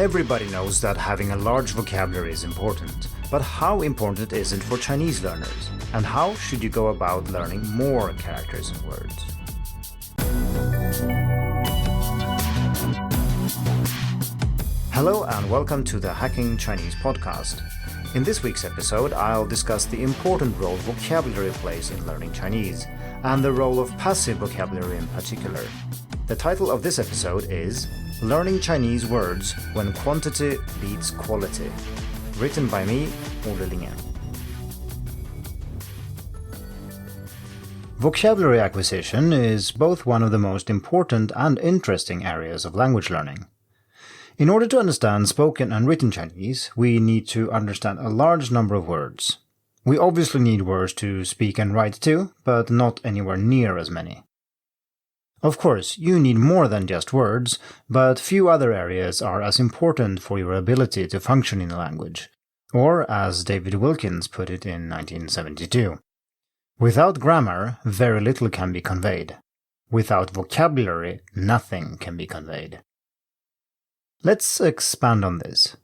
Everybody knows that having a large vocabulary is important, but how important is it for Chinese learners? And how should you go about learning more characters and words? Hello and welcome to the Hacking Chinese podcast. In this week's episode, I'll discuss the important role vocabulary plays in learning Chinese, and the role of passive vocabulary in particular. The title of this episode is Learning Chinese Words When Quantity Beats Quality, written by me, Ole Lingen. Vocabulary acquisition is both one of the most important and interesting areas of language learning. In order to understand spoken and written Chinese, we need to understand a large number of words. We obviously need words to speak and write too, but not anywhere near as many. Of course, you need more than just words, but few other areas are as important for your ability to function in a language. Or, as David Wilkins put it in 1972, without grammar, very little can be conveyed. Without vocabulary, nothing can be conveyed. Let's expand on this.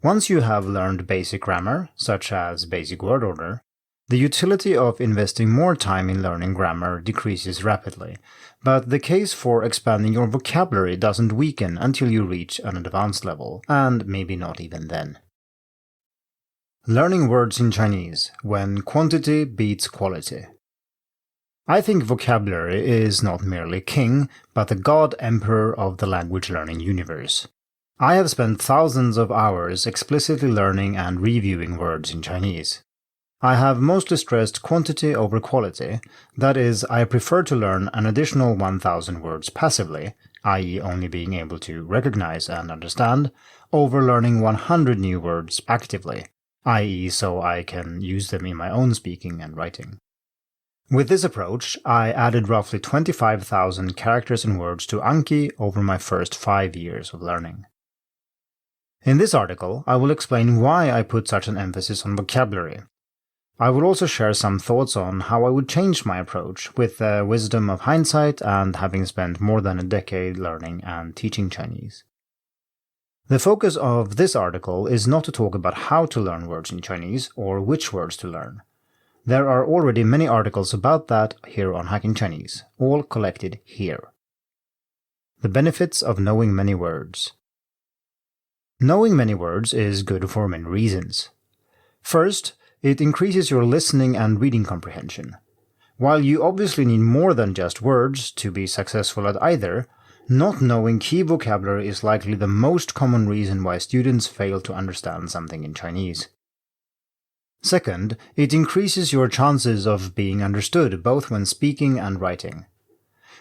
Once you have learned basic grammar, such as basic word order, the utility of investing more time in learning grammar decreases rapidly, but the case for expanding your vocabulary doesn't weaken until you reach an advanced level, and maybe not even then. Learning words in Chinese when quantity beats quality. I think vocabulary is not merely king, but the god-emperor of the language learning universe. I have spent thousands of hours explicitly learning and reviewing words in Chinese. I have mostly stressed quantity over quality, that is, I prefer to learn an additional 1,000 words passively, i.e. only being able to recognize and understand, over learning 100 new words actively, i.e. so I can use them in my own speaking and writing. With this approach, I added roughly 25,000 characters and words to Anki over my first 5 years of learning. In this article, I will explain why I put such an emphasis on vocabulary. I will also share some thoughts on how I would change my approach with the wisdom of hindsight and having spent more than a decade learning and teaching Chinese. The focus of this article is not to talk about how to learn words in Chinese or which words to learn. There are already many articles about that here on Hacking Chinese, all collected here. The benefits of knowing many words. Knowing many words is good for many reasons. First, it increases your listening and reading comprehension. While you obviously need more than just words to be successful at either, not knowing key vocabulary is likely the most common reason why students fail to understand something in Chinese. Second, it increases your chances of being understood both when speaking and writing.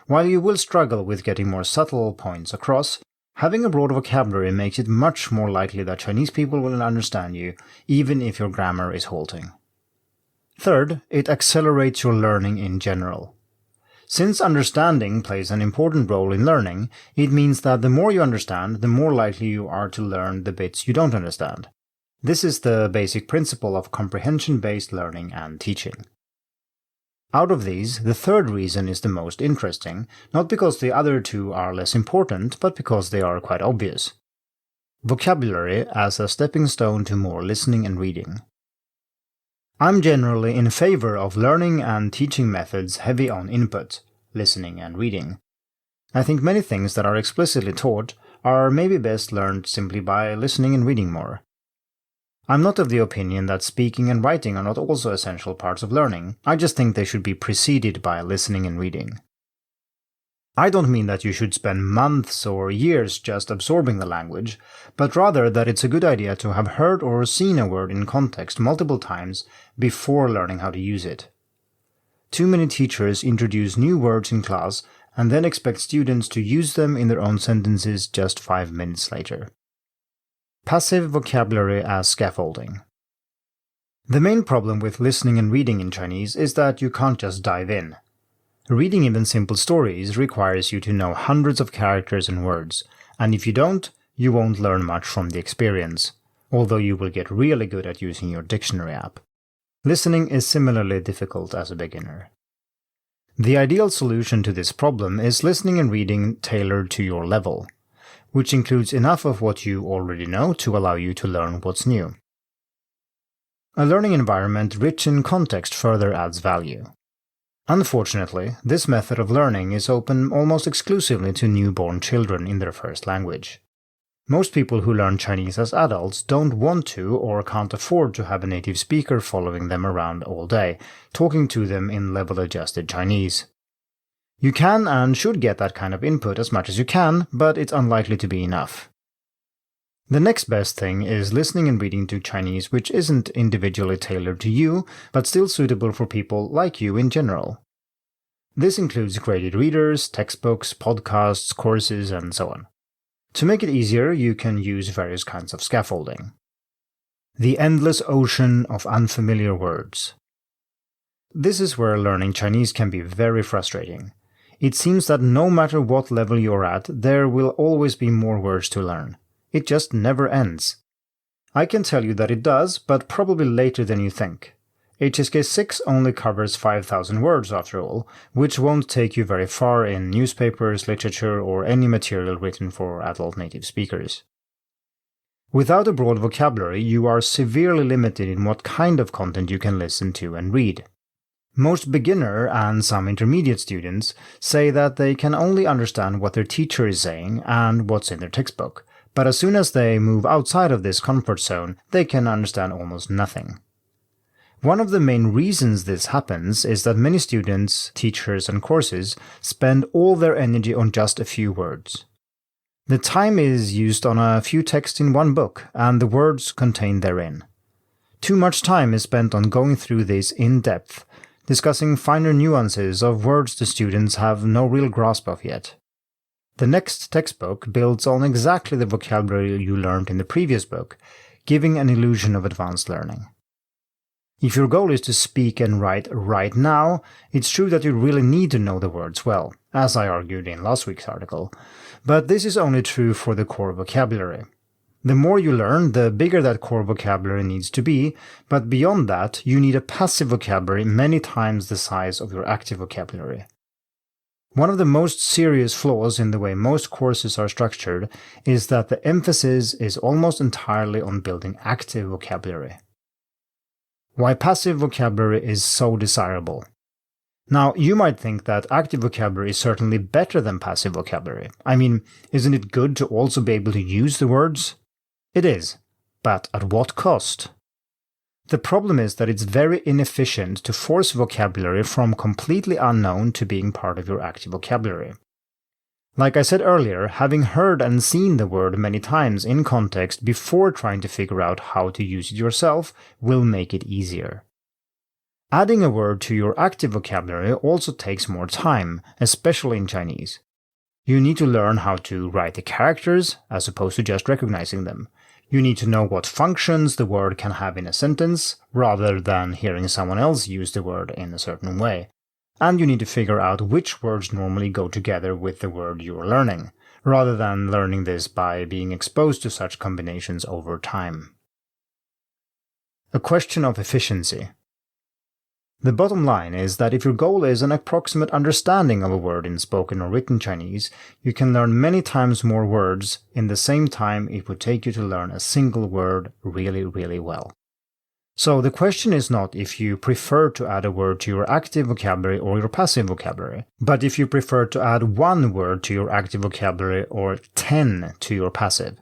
While you will struggle with getting more subtle points across, having a broad vocabulary makes it much more likely that Chinese people will understand you, even if your grammar is halting. Third, it accelerates your learning in general. Since understanding plays an important role in learning, it means that the more you understand, the more likely you are to learn the bits you don't understand. This is the basic principle of comprehension-based learning and teaching. Out of these, the third reason is the most interesting, not because the other two are less important, but because they are quite obvious. Vocabulary as a stepping stone to more listening and reading. I'm generally in favor of learning and teaching methods heavy on input, listening and reading. I think many things that are explicitly taught are maybe best learned simply by listening and reading more. I'm not of the opinion that speaking and writing are not also essential parts of learning, I just think they should be preceded by listening and reading. I don't mean that you should spend months or years just absorbing the language, but rather that it's a good idea to have heard or seen a word in context multiple times before learning how to use it. Too many teachers introduce new words in class and then expect students to use them in their own sentences just 5 minutes later. Passive vocabulary as scaffolding. The main problem with listening and reading in Chinese is that you can't just dive in. Reading even simple stories requires you to know hundreds of characters and words, and if you don't, you won't learn much from the experience, although you will get really good at using your dictionary app. Listening is similarly difficult as a beginner. The ideal solution to this problem is listening and reading tailored to your level. which includes enough of what you already know to allow you to learn what's new. A learning environment rich in context further adds value. Unfortunately, this method of learning is open almost exclusively to newborn children in their first language. Most people who learn Chinese as adults don't want to or can't afford to have a native speaker following them around all day, talking to them in level-adjusted Chinese. You can and should get that kind of input as much as you can, but it's unlikely to be enough. The next best thing is listening and reading to Chinese which isn't individually tailored to you, but still suitable for people like you in general. This includes graded readers, textbooks, podcasts, courses, and so on. To make it easier, you can use various kinds of scaffolding. The endless ocean of unfamiliar words. This is where learning Chinese can be very frustrating. It seems that no matter what level you're at, there will always be more words to learn. It just never ends. I can tell you that it does, but probably later than you think. HSK 6 only covers 5,000 words after all, which won't take you very far in newspapers, literature, or any material written for adult native speakers. Without a broad vocabulary, you are severely limited in what kind of content you can listen to and read. Most beginner and some intermediate students say that they can only understand what their teacher is saying and what's in their textbook, but as soon as they move outside of this comfort zone, they can understand almost nothing. One of the main reasons this happens is that many students, teachers, and courses spend all their energy on just a few words. The time is used on a few texts in one book and the words contained therein. Too much time is spent on going through this in depth, discussing finer nuances of words the students have no real grasp of yet. The next textbook builds on exactly the vocabulary you learned in the previous book, giving an illusion of advanced learning. If your goal is to speak and write right now, it's true that you really need to know the words well, as I argued in last week's article, but this is only true for the core vocabulary. The more you learn, the bigger that core vocabulary needs to be, but beyond that, you need a passive vocabulary many times the size of your active vocabulary. One of the most serious flaws in the way most courses are structured is that the emphasis is almost entirely on building active vocabulary. Why passive vocabulary is so desirable. Now, you might think that active vocabulary is certainly better than passive vocabulary. I mean, isn't it good to also be able to use the words? It is, but at what cost? The problem is that it's very inefficient to force vocabulary from completely unknown to being part of your active vocabulary. Like I said earlier, having heard and seen the word many times in context before trying to figure out how to use it yourself will make it easier. Adding a word to your active vocabulary also takes more time, especially in Chinese. You need to learn how to write the characters as opposed to just recognizing them. You need to know what functions the word can have in a sentence, rather than hearing someone else use the word in a certain way. And you need to figure out which words normally go together with the word you're learning, rather than learning this by being exposed to such combinations over time. A question of efficiency. The bottom line is that if your goal is an approximate understanding of a word in spoken or written Chinese, you can learn many times more words in the same time it would take you to learn a single word really, really well. So the question is not if you prefer to add a word to your active vocabulary or your passive vocabulary, but if you prefer to add one word to your active vocabulary or 10 to your passive.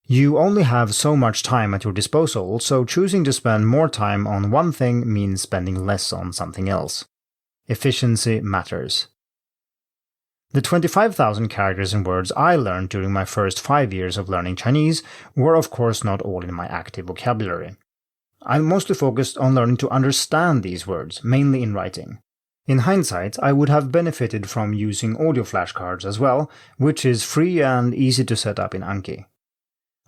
You only have so much time at your disposal, so choosing to spend more time on one thing means spending less on something else. Efficiency matters. The 25,000 characters and words I learned during my first 5 years of learning Chinese were of course not all in my active vocabulary. I mostly focused on learning to understand these words, mainly in writing. In hindsight, I would have benefited from using audio flashcards as well, which is free and easy to set up in Anki.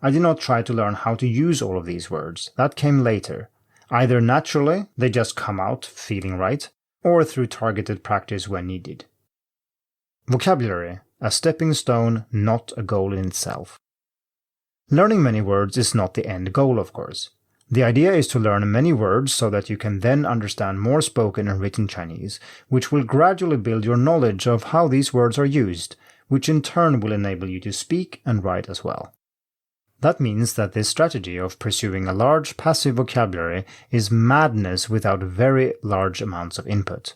I did not try to learn how to use all of these words, that came later. Either naturally, they just come out feeling right, or through targeted practice when needed. Vocabulary, a stepping stone, not a goal in itself. Learning many words is not the end goal, of course. The idea is to learn many words so that you can then understand more spoken and written Chinese, which will gradually build your knowledge of how these words are used, which in turn will enable you to speak and write as well. That means that this strategy of pursuing a large passive vocabulary is madness without very large amounts of input.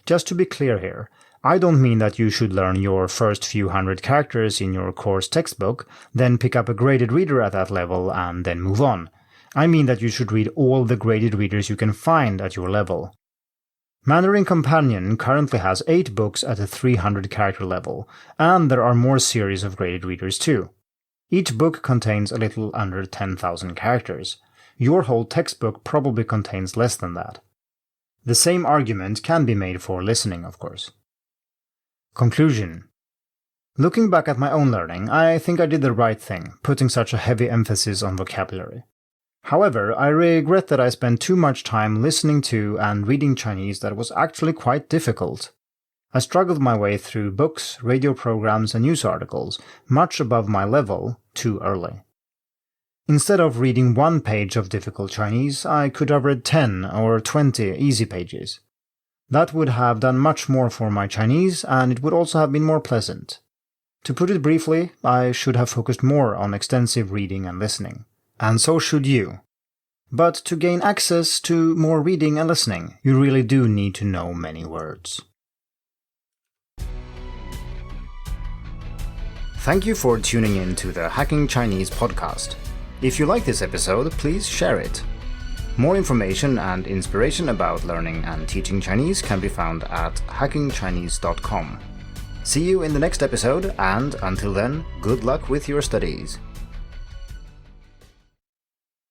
Just to be clear here, I don't mean that you should learn your first few hundred characters in your course textbook, then pick up a graded reader at that level and then move on. I mean that you should read all the graded readers you can find at your level. Mandarin Companion currently has 8 books at a 300 character level, and there are more series of graded readers too. Each book contains a little under 10,000 characters. Your whole textbook probably contains less than that. The same argument can be made for listening, of course. Conclusion. Looking back at my own learning, I think I did the right thing, putting such a heavy emphasis on vocabulary. However, I regret that I spent too much time listening to and reading Chinese that was actually quite difficult. I struggled my way through books, radio programs, and news articles, much above my level, too early. Instead of reading 1 page of difficult Chinese, I could have read 10 or 20 easy pages. That would have done much more for my Chinese, and it would also have been more pleasant. To put it briefly, I should have focused more on extensive reading and listening. And so should you. But to gain access to more reading and listening, you really do need to know many words. Thank you for tuning in to the Hacking Chinese podcast. If you like this episode, please share it. More information and inspiration about learning and teaching Chinese can be found at hackingchinese.com. See you in the next episode, and until then, good luck with your studies.